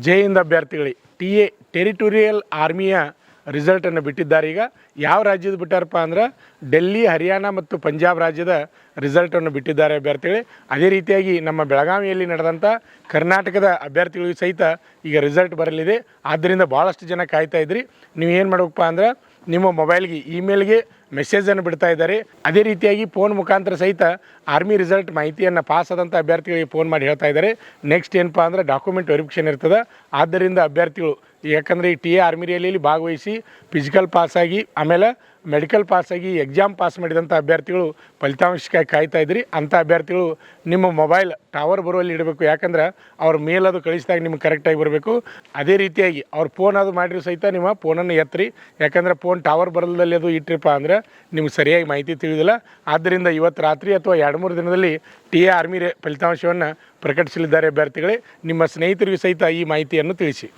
ಜೈ ಹಿಂದ್ ಅಭ್ಯರ್ಥಿಗಳಿಗೆ TA territorial ಆರ್ಮಿಯ ರಿಸಲ್ಟನ್ನು ಬಿಟ್ಟಿದ್ದಾರೆ. ಈಗ ಯಾವ ರಾಜ್ಯದ ಬಿಟ್ಟಾರಪ್ಪ ಅಂದ್ರೆ ಡೆಲ್ಲಿ, ಹರಿಯಾಣ ಮತ್ತು ಪಂಜಾಬ್ ರಾಜ್ಯದ ರಿಸಲ್ಟನ್ನು ಬಿಟ್ಟಿದ್ದಾರೆ ಅಭ್ಯರ್ಥಿಗಳೇ. ಅದೇ ರೀತಿಯಾಗಿ ನಮ್ಮ ಬೆಳಗಾವಿಯಲ್ಲಿ ನಡೆದಂಥ ಕರ್ನಾಟಕದ ಅಭ್ಯರ್ಥಿಗಳಿಗೂ ಸಹಿತ ಈಗ ರಿಸಲ್ಟ್ ಬರಲಿದೆ. ಆದ್ದರಿಂದ ಭಾಳಷ್ಟು ಜನ ಕಾಯ್ತಾ ಇದ್ರಿ. ನೀವು ಏನು ಮಾಡಬೇಕಪ್ಪ ಅಂದ್ರೆ ನಿಮ್ಮ ಮೊಬೈಲ್ಗೆ ಇಮೇಲ್ಗೆ ಮೆಸೇಜನ್ನು ಬಿಡ್ತಾ ಇದ್ದಾರೆ. ಅದೇ ರೀತಿಯಾಗಿ ಫೋನ್ ಮುಖಾಂತರ ಸಹಿತ ಆರ್ಮಿ ರಿಸಲ್ಟ್ ಮಾಹಿತಿಯನ್ನು ಪಾಸ್ ಆದಂಥ ಅಭ್ಯರ್ಥಿಗಳಿಗೆ ಫೋನ್ ಮಾಡಿ ಹೇಳ್ತಾ ಇದ್ದಾರೆ. ನೆಕ್ಸ್ಟ್ ಏನಪ್ಪ ಅಂದ್ರೆ ಡಾಕ್ಯುಮೆಂಟ್ ವೆರಿಫಿಕೇಷನ್ ಇರ್ತದೆ. ಆದ್ದರಿಂದ ಅಭ್ಯರ್ಥಿಗಳು ಯಾಕಂದರೆ ಈ TA ಆರ್ಮಿ ರ್ಯಾಲಿಯಲ್ಲಿ ಭಾಗವಹಿಸಿ ಫಿಸಿಕಲ್ ಪಾಸಾಗಿ ಆಮೇಲೆ ಮೆಡಿಕಲ್ ಪಾಸಾಗಿ ಎಕ್ಸಾಮ್ ಪಾಸ್ ಮಾಡಿದಂಥ ಅಭ್ಯರ್ಥಿಗಳು ಫಲಿತಾಂಶಕ್ಕೆ ಕಾಯ್ತಾ ಇದ್ರಿ. ಅಂಥ ಅಭ್ಯರ್ಥಿಗಳು ನಿಮ್ಮ ಮೊಬೈಲ್ ಟವರ್ ಬರುವಲ್ಲಿ ಇಡಬೇಕು. ಯಾಕಂದ್ರೆ ಅವ್ರ ಮೇಲ್ ಅದು ಕಳಿಸಿದಾಗ ನಿಮ್ಗೆ ಕರೆಕ್ಟಾಗಿ ಬರಬೇಕು. ಅದೇ ರೀತಿಯಾಗಿ ಅವ್ರ ಫೋನ್ ಅದು ಮಾಡಿರೋ ಸಹಿತ ನಿಮ್ಮ ಫೋನನ್ನು ಎತ್ತರಿ. ಯಾಕಂದರೆ ಫೋನ್ ಟವರ್ ಬರಲ್ದಲ್ಲಿ ಅದು ಇಟ್ಟಿರಪ್ಪ ಅಂದ್ರೆ ನಿಮ್ಗೆ ಸರಿಯಾಗಿ ಮಾಹಿತಿ ತಿಳಿದಿಲ್ಲ. ಆದ್ದರಿಂದ ಇವತ್ತು ರಾತ್ರಿ ಅಥವಾ 2-3 ದಿನದಲ್ಲಿ TA ಆರ್ಮಿ ಫಲಿತಾಂಶವನ್ನು ಪ್ರಕಟಿಸಲಿದ್ದಾರೆ ಅಭ್ಯರ್ಥಿಗಳೇ. ನಿಮ್ಮ ಸ್ನೇಹಿತರಿಗೂ ಸಹಿತ ಈ ಮಾಹಿತಿಯನ್ನು ತಿಳಿಸಿ.